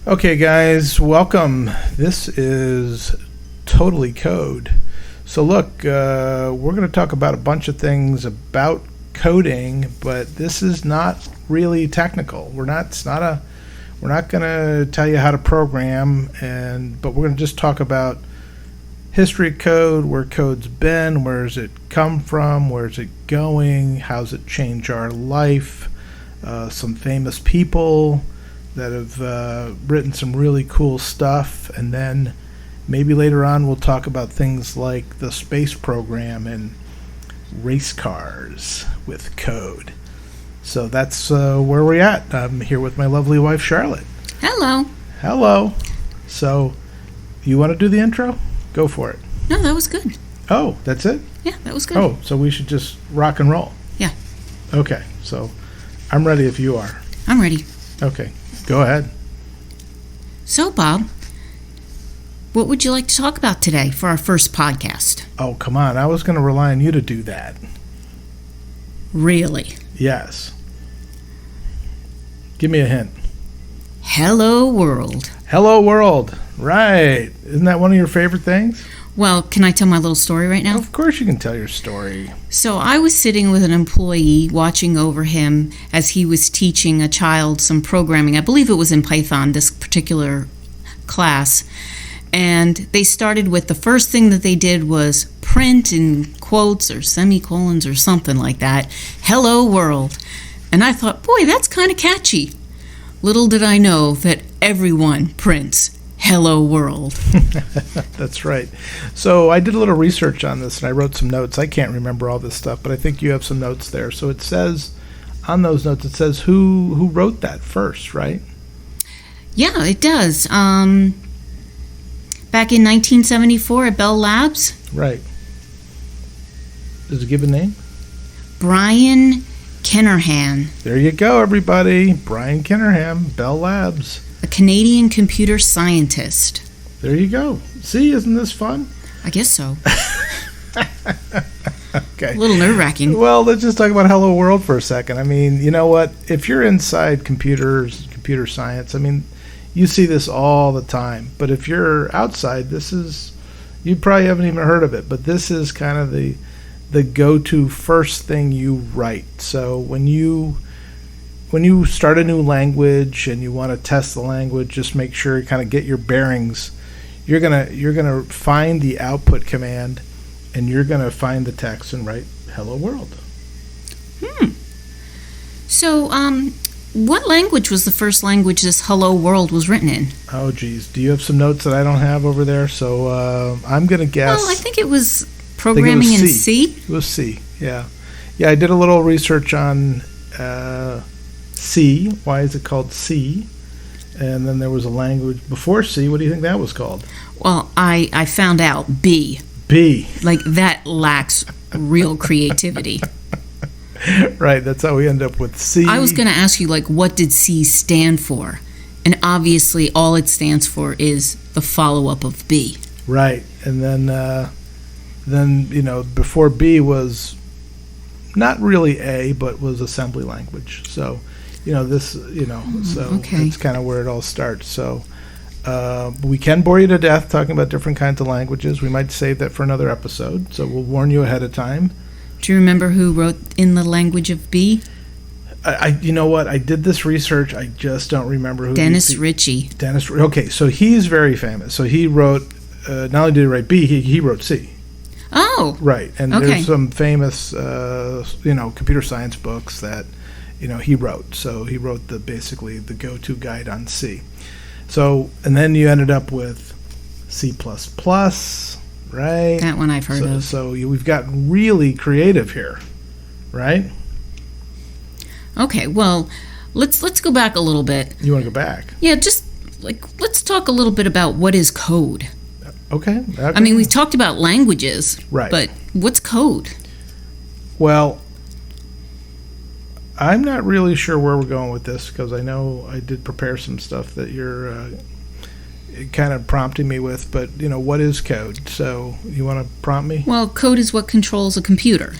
Okay, guys, welcome. This is Totally Code. So look, we're going to talk about a bunch of things about coding, but this is not really technical. We're not going to tell you how to program, but we're going to just talk about history of code, where code's been, where's it come from, where's it going, how's it change our life, some famous people that have written some really cool stuff, and then maybe later on we'll talk about things like the space program and race cars with code. So that's where we're at. I'm here with my lovely wife, Charlotte. Hello. Hello. So you want to do the intro? Go for it. No, that was good. Oh, that's it? Yeah, that was good. Oh, so we should just rock and roll. Yeah. Okay, so I'm ready if you are. I'm ready. Okay, go ahead. So, Bob, what would you like to talk about today for our first podcast? Oh, come on. I was going to rely on you to do that. Really? Yes. Give me a hint. Hello, world. Hello, world. Right. Isn't that one of your favorite things? Well, can I tell my little story right now? Of course you can tell your story. So I was sitting with an employee watching over him as he was teaching a child some programming. I believe it was in Python, this particular class. And they started with the first thing that they did was print in quotes or semicolons or something like that, "Hello, world." And I thought, boy, that's kind of catchy. Little did I know that everyone prints "Hello, world." That's right. So I did a little research on this, and I wrote some notes. I can't remember all this stuff, but I think you have some notes there. So it says, on those notes, it says who wrote that first, right? Yeah, it does. Back in 1974 at Bell Labs. Right. Does it give a name? Brian Kinahan. There you go, everybody. Brian Kinahan, Bell Labs. A Canadian computer scientist. There you go. See, isn't this fun? I guess so. Okay. A little nerve-wracking. Well, let's just talk about Hello World for a second. I mean, you know what? If you're inside computer science, I mean, you see this all the time. But if you're outside, you probably haven't even heard of it. But this is kind of the go-to first thing you write. So when you start a new language and you want to test the language, just make sure you kind of get your bearings. You're gonna find the output command, and you're gonna find the text and write "Hello World." So, what language was the first language this "Hello World" was written in? Oh, geez. Do you have some notes that I don't have over there? So I'm gonna guess. Well, I think it was programming in C. It was C. Yeah. I did a little research on C. Why is it called C? And then there was a language before C. What do you think that was called? Well, I found out B. B. Like, that lacks real creativity. Right, that's how we end up with C. I was going to ask you, like, what did C stand for? And obviously all it stands for is the follow-up of B. Right, and then before B was not really A, but was assembly language. So, okay. That's kind of where it all starts. So we can bore you to death talking about different kinds of languages. We might save that for another episode, so we'll warn you ahead of time. Do you remember who wrote in the language of B? You know what? I did this research. I just don't remember who. Dennis Ritchie. Okay, so he's very famous. So he wrote, not only did he write B, he wrote C. Oh. Right, and okay. There's some famous, computer science books that, he wrote. So he wrote basically the go-to guide on C. So, and then you ended up with C++, right? That one I've heard of. So we've gotten really creative here, right? Okay, well, let's go back a little bit. You want to go back? Yeah, just let's talk a little bit about what is code. Okay. I mean, we've talked about languages, right? But what's code? Well, I'm not really sure where we're going with this because I know I did prepare some stuff that you're kind of prompting me with, but what is code? So you want to prompt me? Well, code is what controls a computer.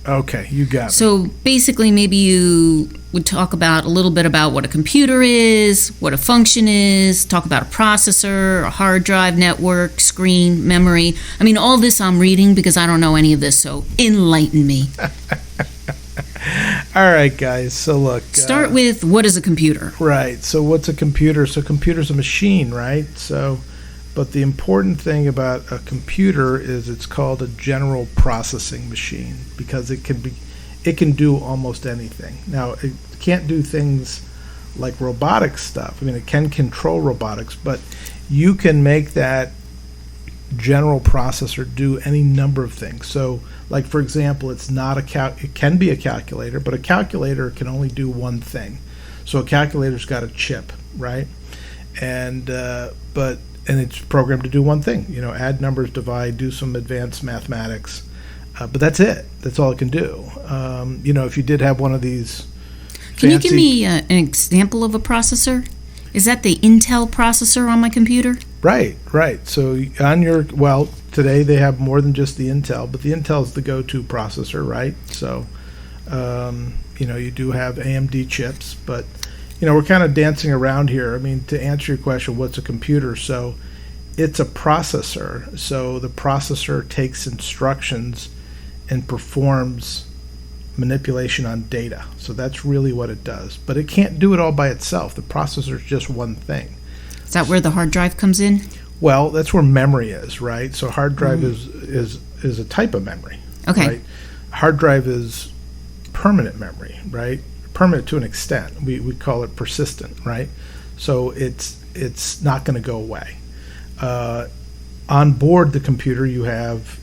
Okay, you got it. So basically, maybe you would talk about a little bit about what a computer is, what a function is, talk about a processor, a hard drive, network, screen, memory. I mean, all this I'm reading because I don't know any of this, so enlighten me. All right, guys. So look. Start with, what is a computer? Right. So what's a computer? So computer's a machine, right? But the important thing about a computer is it's called a general processing machine because it can do almost anything. Now, it can't do things like robotic stuff. I mean, it can control robotics, but you can make that general processor do any number of things. So, like for example, it can be a calculator, but a calculator can only do one thing. So a calculator's got a chip, right? And it's programmed to do one thing. Add numbers, divide, do some advanced mathematics. But that's it. That's all it can do. If you did have one of these Can you give me an example of a processor? Is that the Intel processor on my computer? Right. So today they have more than just the Intel, but the Intel is the go-to processor, right? So, you do have AMD chips, but, we're kind of dancing around here. I mean, to answer your question, what's a computer? So it's a processor. So the processor takes instructions and performs manipulation on data. So that's really what it does. But it can't do it all by itself. The processor is just one thing. Is that where the hard drive comes in? Well, that's where memory is, right? So hard drive is a type of memory. Okay. Right? Hard drive is permanent memory, right? Permanent to an extent. We call it persistent, right? So it's not going to go away. On board the computer, you have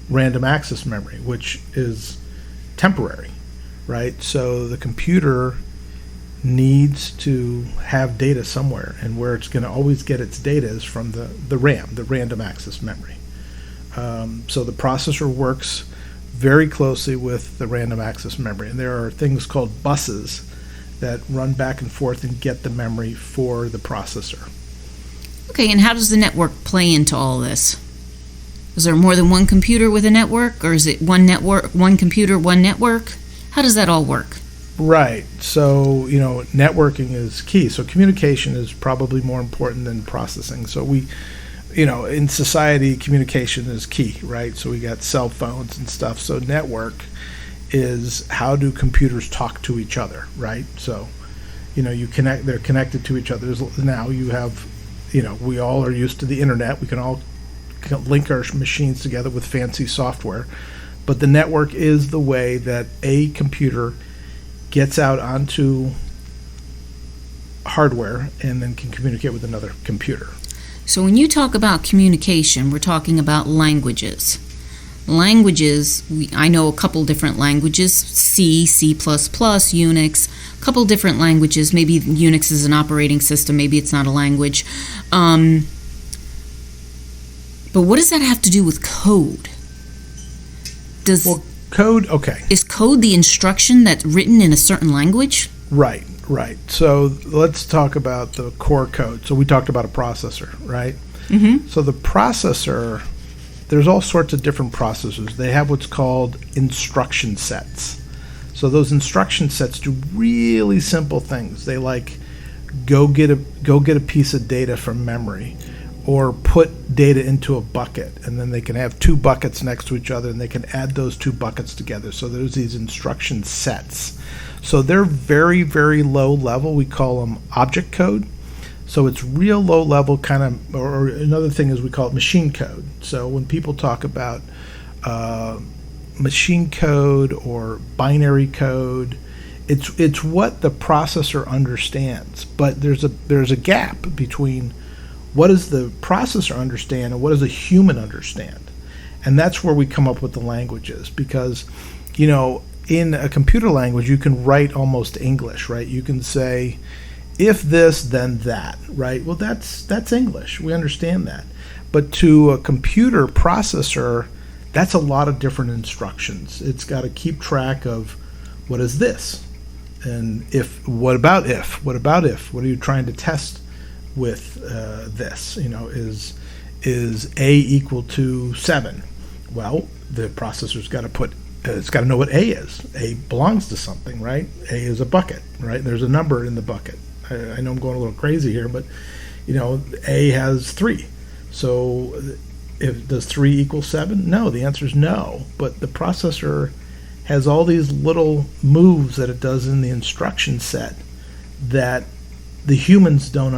random access memory, which is temporary, right? So the computer needs to have data somewhere, and where it's going to always get its data is from the RAM, the random access memory. So the processor works very closely with the random access memory, and there are things called buses that run back and forth and get the memory for the processor. Okay, and how does the network play into all this? Is there more than one computer with a network, or is it one network, one computer, one network? How does that all work? Right. So, networking is key. So communication is probably more important than processing. So in society, communication is key, right? So we got cell phones and stuff. So network is how do computers talk to each other, right? So, they're connected to each other. Now you have, we all are used to the internet. We can all link our machines together with fancy software. But the network is the way that a computer gets out onto hardware and then can communicate with another computer. So when you talk about communication, we're talking about languages. Languages, I know a couple different languages, C, C++, Unix, a couple different languages. Maybe Unix is an operating system, maybe it's not a language. But what does that have to do with code? Code, okay. Is code the instruction that's written in a certain language? Right. So let's talk about the core code. So we talked about a processor, right? Mm-hmm. So the processor, there's all sorts of different processors. They have what's called instruction sets. So those instruction sets do really simple things. They go get a piece of data from memory, or put data into a bucket, and then they can have two buckets next to each other, and they can add those two buckets together. So there's these instruction sets. So they're very, very low level. We call them object code. So it's real low level kind of, or another thing is we call it machine code. So when people talk about machine code or binary code, it's what the processor understands. But there's a gap between what does the processor understand and what does a human understand? And that's where we come up with the languages, because, in a computer language, you can write almost English, right? You can say, if this, then that, right? Well, that's English. We understand that. But to a computer processor, that's a lot of different instructions. It's got to keep track of what is this? And if, what about if? What about if? What are you trying to test with this? Is A equal to 7? Well, the processor's got to put it's got to know what A is. A belongs to something, right? A is a bucket, right? There's a number in the bucket. I know I'm going a little crazy here, but A has 3. So does 3 equal 7? No, the answer is no. But the processor has all these little moves that it does in the instruction set that the humans don't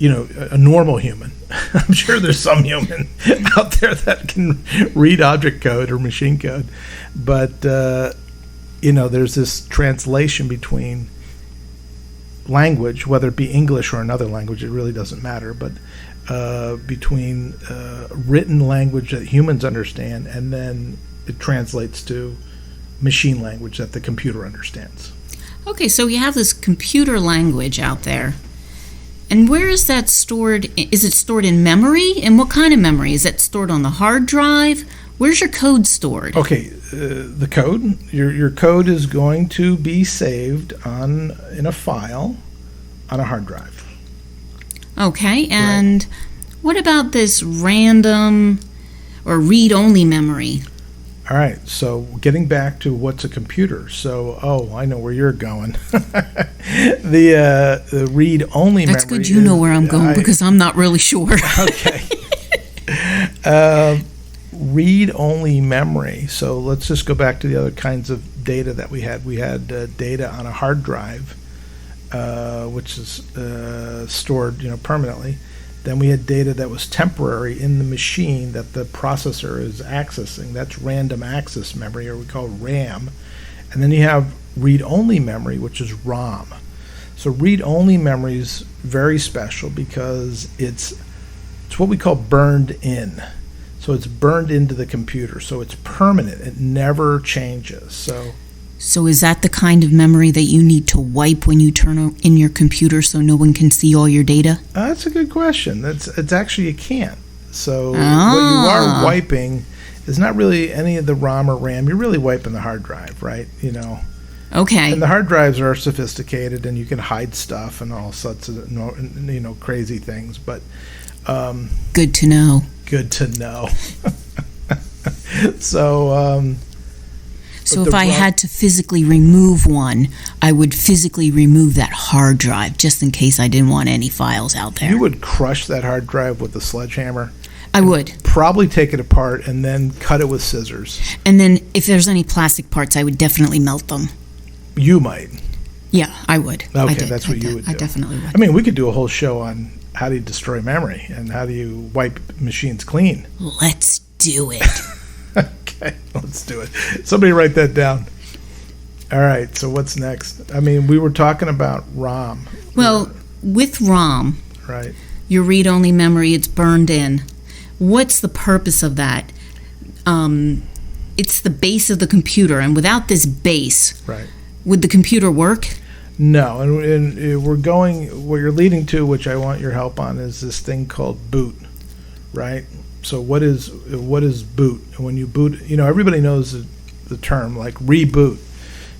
a normal human. I'm sure there's some human out there that can read object code or machine code, but there's this translation between language, whether it be English or another language, it really doesn't matter, but between written language that humans understand, and then it translates to machine language that the computer understands. Okay, so you have this computer language out there. And where is that stored? Is it stored in memory? And what kind of memory? Is it stored on the hard drive? Where's your code stored? Okay, the code, your code is going to be saved in a file on a hard drive. Okay, and what about this random or read-only memory? All right, so getting back to what's a computer. So, I know where you're going. The read-only memory. That's good you know where I'm going because I'm not really sure. Okay. Read-only memory. So let's just go back to the other kinds of data that we had. We had data on a hard drive, which is stored, permanently. Then we had data that was temporary in the machine that the processor is accessing. That's random access memory, or we call RAM. And then you have read-only memory, which is ROM. So read-only memory is very special because it's what we call burned in. So it's burned into the computer. So it's permanent. It never changes. So is that the kind of memory that you need to wipe when you turn in your computer so no one can see all your data? That's a good question. It's actually you can't. So what you are wiping is not really any of the ROM or RAM. You're really wiping the hard drive, right? Okay. And the hard drives are sophisticated, and you can hide stuff and all sorts of crazy things. But good to know. Good to know. So. So if I had to physically remove one, I would physically remove that hard drive just in case I didn't want any files out there. You would crush that hard drive with a sledgehammer? I would. Probably take it apart and then cut it with scissors. And then if there's any plastic parts, I would definitely melt them. You might. Yeah, I would. Okay, that's what you would do. I definitely would. I mean, we could do a whole show on how do you destroy memory and how do you wipe machines clean. Let's do it. Okay, let's do it. Somebody write that down. All right, so what's next? I mean, we were talking about ROM. Well, with ROM, right, your read-only memory, it's burned in. What's the purpose of that? It's the base of the computer, and without this base, right, would the computer work? No, and we're going, what you're leading to, which I want your help on, is this thing called boot, right? So what is boot? When you boot, everybody knows the term like reboot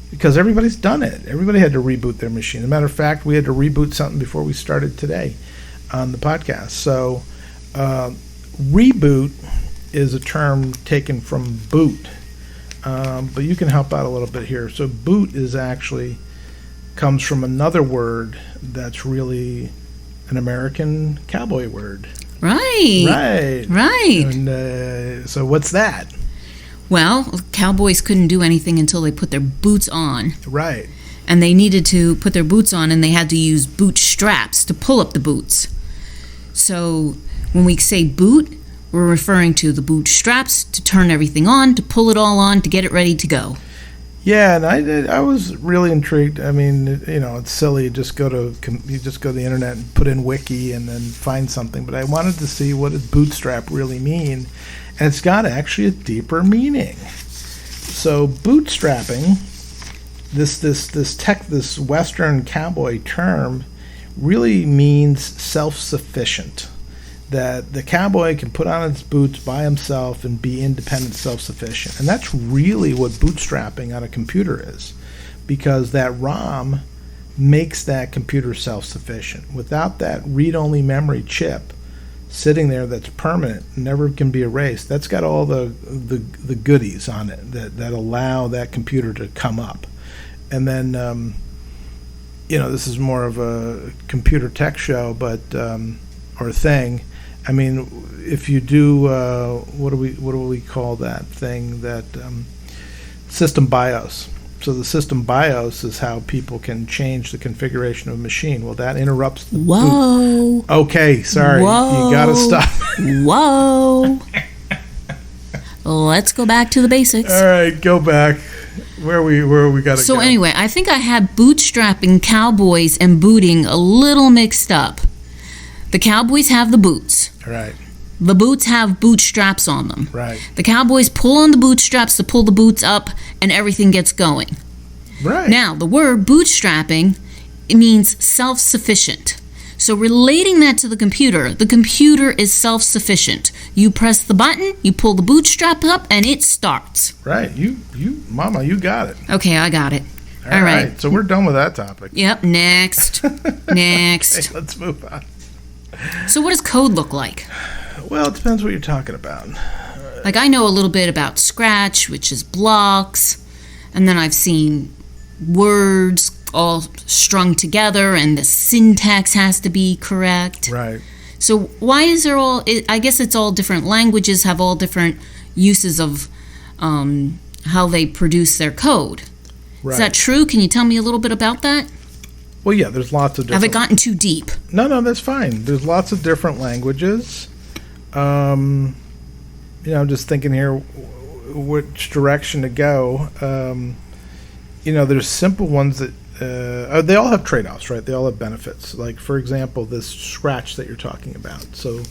because everybody's done it. Everybody had to reboot their machine. As a matter of fact, we had to reboot something before we started today on the podcast. So reboot is a term taken from boot, but you can help out a little bit here. So boot is actually comes from another word that's really an American cowboy word. Right. And so what's that? Well, cowboys couldn't do anything until they put their boots on. Right. And they needed to put their boots on, and they had to use boot straps to pull up the boots. So when we say boot, we're referring to the boot straps to turn everything on, to pull it all on, to get it ready to go. Yeah, and I was really intrigued. I mean, it's silly. You just go to the internet and put in wiki and then find something. But I wanted to see what does bootstrap really mean, and it's got actually a deeper meaning. So bootstrapping, this Western cowboy term, really means self-sufficient. That the cowboy can put on his boots by himself and be independent, self-sufficient. And that's really what bootstrapping on a computer is, because that ROM makes that computer self-sufficient. Without that read-only memory chip, sitting there that's permanent, never can be erased. That's got all the goodies on it that allow that computer to come up. And then, this is more of a computer tech show, but or thing. I mean, if you do, what do we call that thing? That system BIOS. So the system BIOS is how people can change the configuration of a machine. Well, that interrupts the Whoa. boot. Okay, sorry. Whoa. You got to stop. Whoa. Let's go back to the basics. All right, go back. Where we got to go. So anyway, I think I had bootstrapping cowboys and booting a little mixed up. The cowboys have the boots. Right. The boots have bootstraps on them. Right. The cowboys pull on the bootstraps to pull the boots up, and everything gets going. Right. Now, the word bootstrapping, it means self-sufficient. So relating that to the computer is self-sufficient. You press the button, you pull the bootstrap up, and it starts. Right. You Mama, you got it. Okay, I got it. All right. So we're done with that topic. Yep, next. Next. Okay, let's move on. So what does code look like? Well, it depends what you're talking about. Like, I know a little bit about Scratch, which is blocks, and then I've seen words all strung together, and the syntax has to be correct. Right. So why is there I guess it's all different languages have all different uses of how they produce their code. Right. Is that true? Can you tell me a little bit about that? Well, yeah, there's lots of different... Have I gotten too deep? No, that's fine. There's lots of different languages. I'm just thinking here which direction to go. There's simple ones that they all have trade-offs, right? They all have benefits. Like, for example, this Scratch that you're talking about. So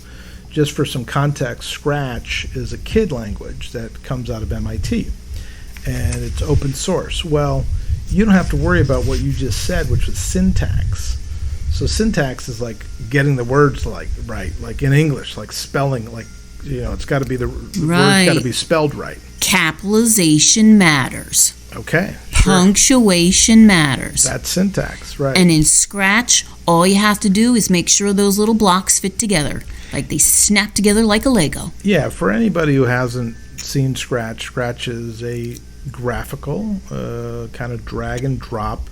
just for some context, Scratch is a kid language that comes out of MIT, and it's open source. Well, you don't have to worry about what you just said, which was syntax. So syntax is like getting the words right, like in English, like spelling, like, it's got to be the word's got to be spelled right. Capitalization matters. Okay. Sure. Punctuation matters. That's syntax, right. And in Scratch, all you have to do is make sure those little blocks fit together, like they snap together like a Lego. Yeah, for anybody who hasn't seen Scratch, Scratch is a graphical kind of drag and drop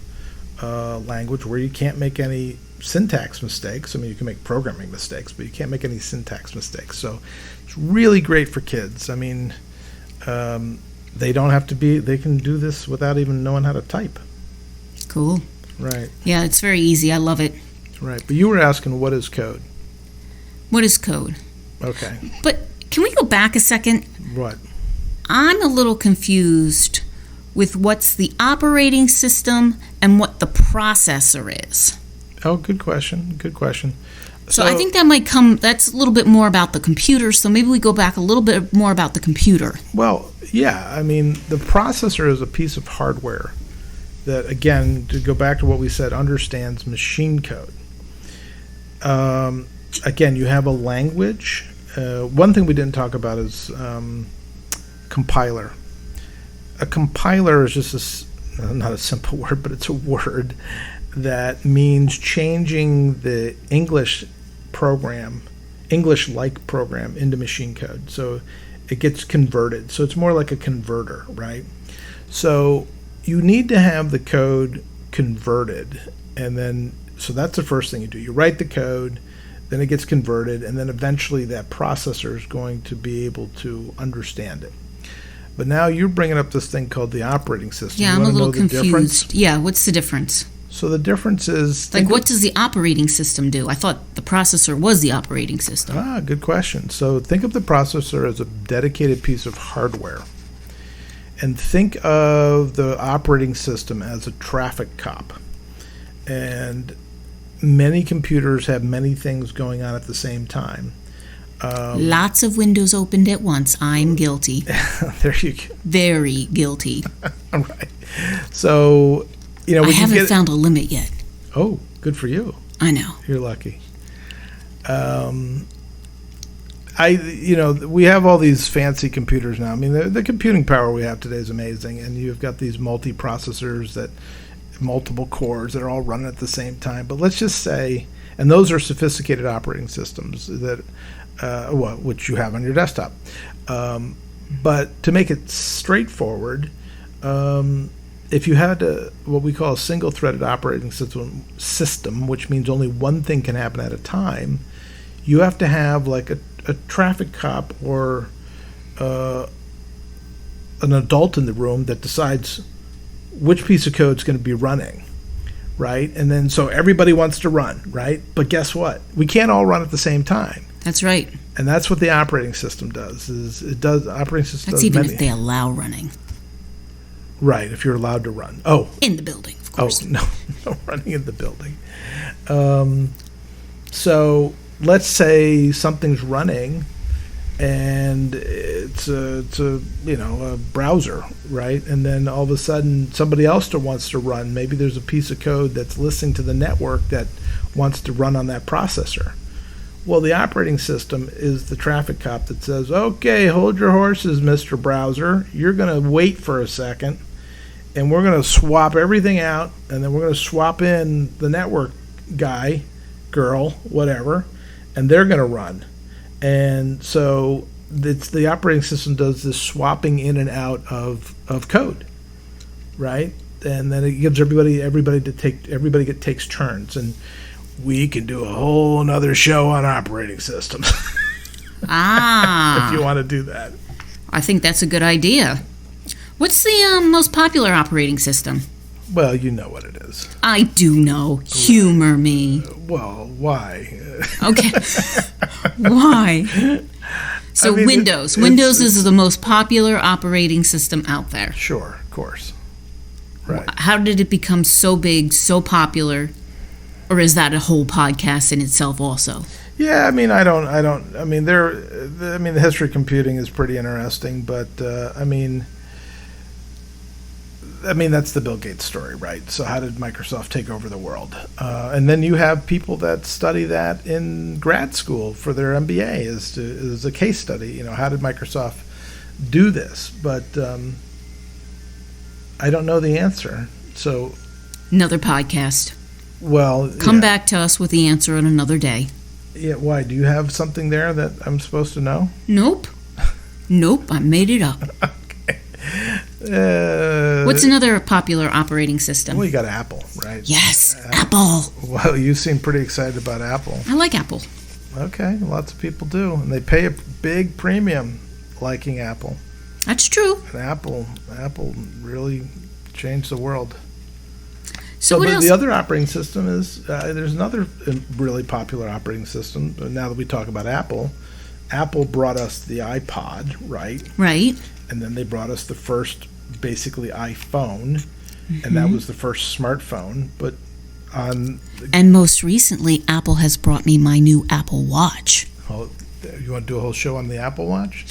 language where you can't make any syntax mistakes. I mean, you can make programming mistakes, but you can't make any syntax mistakes. So it's really great for kids. I mean, they don't have to they can do this without even knowing how to type. Cool. Right. Yeah, it's very easy. I love it. Right. But you were asking, what is code? What is code? Okay. But can we go back a second? What? I'm a little confused with what's the operating system and what the processor is. Oh, good question. Good question. So I think that's a little bit more about the computer, so maybe we go back a little bit more about the computer. Well, yeah, I mean, the processor is a piece of hardware that, again, to go back to what we said, understands machine code. Again, you have a language. One thing we didn't talk about is compiler. A compiler is just not a simple word, but it's a word that means changing the English-like program into machine code. So it gets converted. So it's more like a converter, right? So you need to have the code converted, and then so that's the first thing you do. You write the code, then it gets converted, and then eventually that processor is going to be able to understand it. But now you're bringing up this thing called the operating system. Yeah, I'm a little confused. Yeah, what's the difference? So the difference is... Like, what does the operating system do? I thought the processor was the operating system. Good question. So think of the processor as a dedicated piece of hardware. And think of the operating system as a traffic cop. And many computers have many things going on at the same time. Lots of windows opened at once. I'm guilty. There you go. Very guilty. All right. So, I haven't found a limit yet. Oh, good for you. I know. You're lucky. We have all these fancy computers now. I mean, the computing power we have today is amazing, and you've got these multi-processors that multiple cores that are all running at the same time. But let's just say, And those are sophisticated operating systems that, which you have on your desktop. But to make it straightforward, if you had what we call a single-threaded operating system, which means only one thing can happen at a time, you have to have like a traffic cop or an adult in the room that decides which piece of code is going to be running, right? And then so everybody wants to run, right? But guess what? We can't all run at the same time. That's right. And that's what the operating system does. Operating system That's does even many, if they allow running. Right, if you're allowed to run. Oh. In the building, of course. Oh, no running in the building. So let's say something's running and it's a browser, right? And then all of a sudden somebody else wants to run. Maybe there's a piece of code that's listening to the network that wants to run on that processor. Well, the operating system is the traffic cop that says, okay, hold your horses, Mr. Browser. You're going to wait for a second, and we're going to swap everything out, and then we're going to swap in the network guy, girl, whatever, and they're going to run. And so the operating system does this swapping in and out of code, right? And then it gives everybody takes turns. And we can do a whole nother show on operating systems. If you want to do that. I think that's a good idea. What's the most popular operating system? Well, you know what it is. I do know. Humor me. Well, why? Okay. Why? So Windows. Windows is the most popular operating system out there. Sure, of course. Right. How did it become so big, so popular? Or is that a whole podcast in itself also? Yeah, I mean, the history of computing is pretty interesting, but I mean, that's the Bill Gates story, right? So how did Microsoft take over the world? And then you have people that study that in grad school for their MBA as a case study. You know, how did Microsoft do this? But I don't know the answer. So another podcast. Well, come back to us with the answer on another day. Yeah, why? Do you have something there that I'm supposed to know? Nope. I made it up. Okay. What's another popular operating system? Well, you got Apple, right? Yes, Apple. Well, you seem pretty excited about Apple. I like Apple. Okay, lots of people do, and they pay a big premium liking Apple. That's true. And Apple really changed the world. So what else? The other operating system is there's another really popular operating system. Now that we talk about Apple brought us the iPod, right? Right. And then they brought us the first, basically, iPhone, and that was the first smartphone. But and most recently, Apple has brought me my new Apple Watch. Oh, you want to do a whole show on the Apple Watch?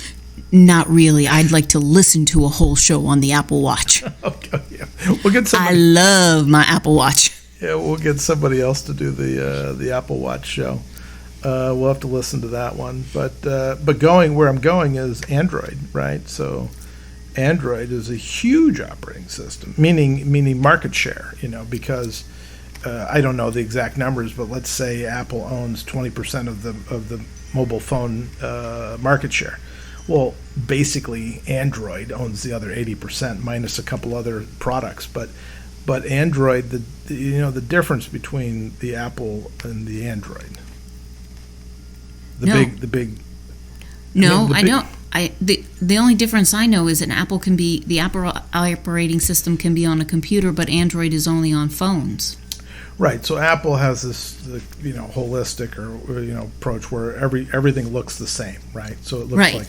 Not really. I'd like to listen to a whole show on the Apple Watch. Okay, yeah. We'll get somebody. I love my Apple Watch. Yeah, we'll get somebody else to do the Apple Watch show. We'll have to listen to that one. But going where I'm going is Android, right? So Android is a huge operating system, meaning market share. Because I don't know the exact numbers, but let's say Apple owns 20% of the mobile phone market share. Well, basically, Android owns the other 80%, minus a couple other products. But Android, the difference between the Apple and the Android, the big. No, I don't. The only difference I know is the Apple operating system can be on a computer, but Android is only on phones. Right. So Apple has this, holistic or approach where everything looks the same, right? So it looks like.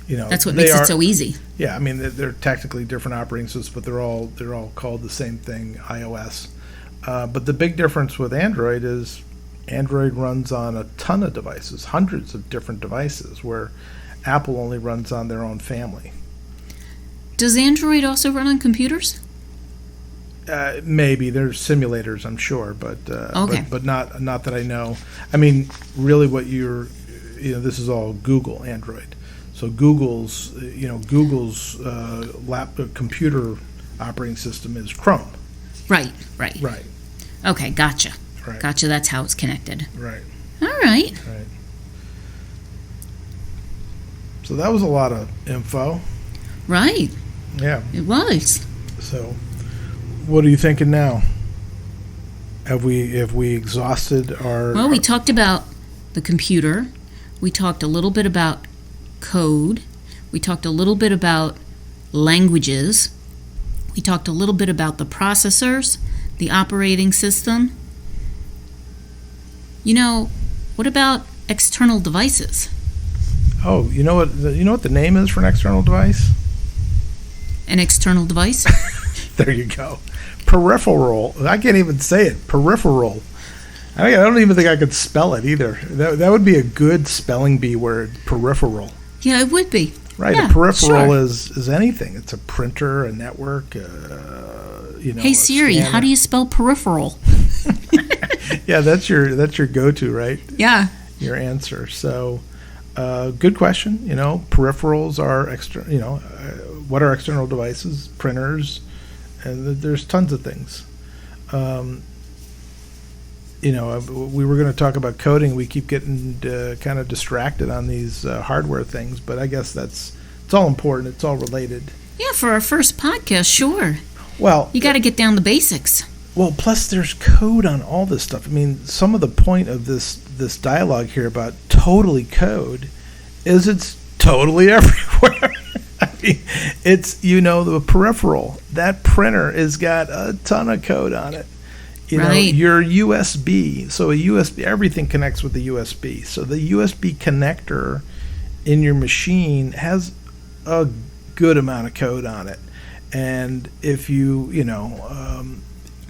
That's what makes it so easy. Yeah, I mean they're technically different operating systems, but they're all called the same thing, iOS. But the big difference with Android is Android runs on a ton of devices, hundreds of different devices, where Apple only runs on their own family. Does Android also run on computers? Maybe there's simulators, I'm sure, but okay. but not that I know. I mean, really, what this is all Google Android. So Google's computer operating system is Chrome. Right. Right. Okay, gotcha. Right. Gotcha. That's how it's connected. Right. All right. Right. So that was a lot of info. Right. Yeah. It was. So, what are you thinking now? Have we exhausted our? Well, we talked about the computer. We talked a little bit about code. We talked a little bit about languages. We talked a little bit about the processors, the operating system. What about external devices? Oh, you know what the name is for an external device? An external device? There you go. Peripheral. I can't even say it. Peripheral. I don't even think I could spell it either. That would be a good spelling bee word. Peripheral. Yeah, it would be. Right. Yeah, a peripheral sure. is anything. It's a printer, a network. Hey Siri, how do you spell peripheral? Yeah, that's your go-to, right? Yeah. Your answer. So, good question. Peripherals are what are external devices? Printers, and there's tons of things. We were going to talk about coding. We keep getting kind of distracted on these hardware things, but I guess it's all important. It's all related. Yeah, for our first podcast, sure. Well, You got to get down the basics. Well, plus there's code on all this stuff. I mean, some of the point of this dialogue here about totally code is it's totally everywhere. I mean, it's the peripheral. That printer has got a ton of code on it. Right. Your USB. So a USB, everything connects with the USB. So the USB connector in your machine has a good amount of code on it. And if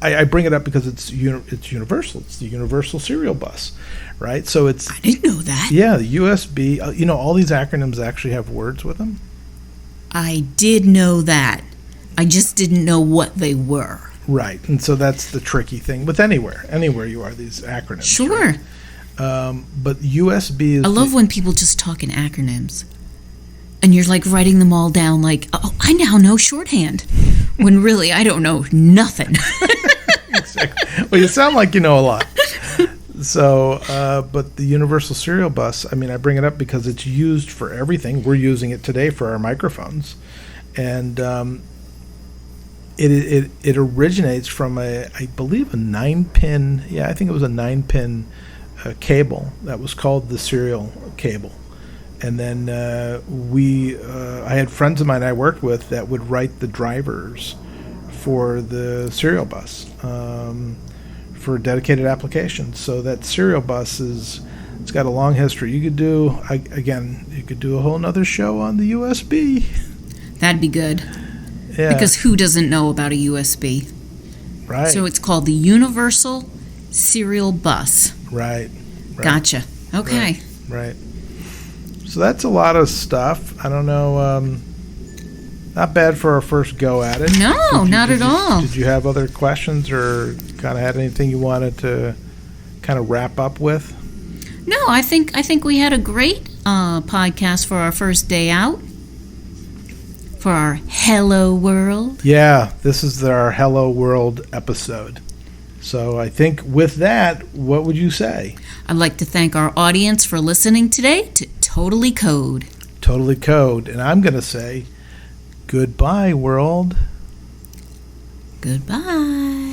I bring it up because it's universal. It's the universal serial bus, right? So it's. I didn't know that. Yeah, the USB. All these acronyms actually have words with them. I did know that. I just didn't know what they were. Right, and so that's the tricky thing with anywhere you are, these acronyms. Sure. Right? But USB is. I love when people just talk in acronyms. And you're like writing them all down like, oh, I now know shorthand. When really, I don't know nothing. Exactly. Well, you sound like you know a lot. So, but the universal serial bus, I bring it up because it's used for everything. We're using it today for our microphones. And it originates from I believe a 9-pin, I think it was a 9-pin cable that was called the serial cable. And then I had friends of mine I worked with that would write the drivers for the serial bus for dedicated applications. So that serial bus it's got a long history. You could do a whole nother show on the USB. That'd be good. Yeah. Because who doesn't know about a USB? Right. So it's called the Universal Serial Bus. Right. Gotcha. Okay. Right. So that's a lot of stuff. I don't know. Not bad for our first go at it. No, not at all. Did you have other questions or kind of had anything you wanted to kind of wrap up with? No, I think we had a great podcast for our first day out. For our Hello World. Yeah, this is our Hello World episode. So I think with that, what would you say? I'd like to thank our audience for listening today to Totally Code. Totally Code. And I'm going to say, goodbye, world. Goodbye.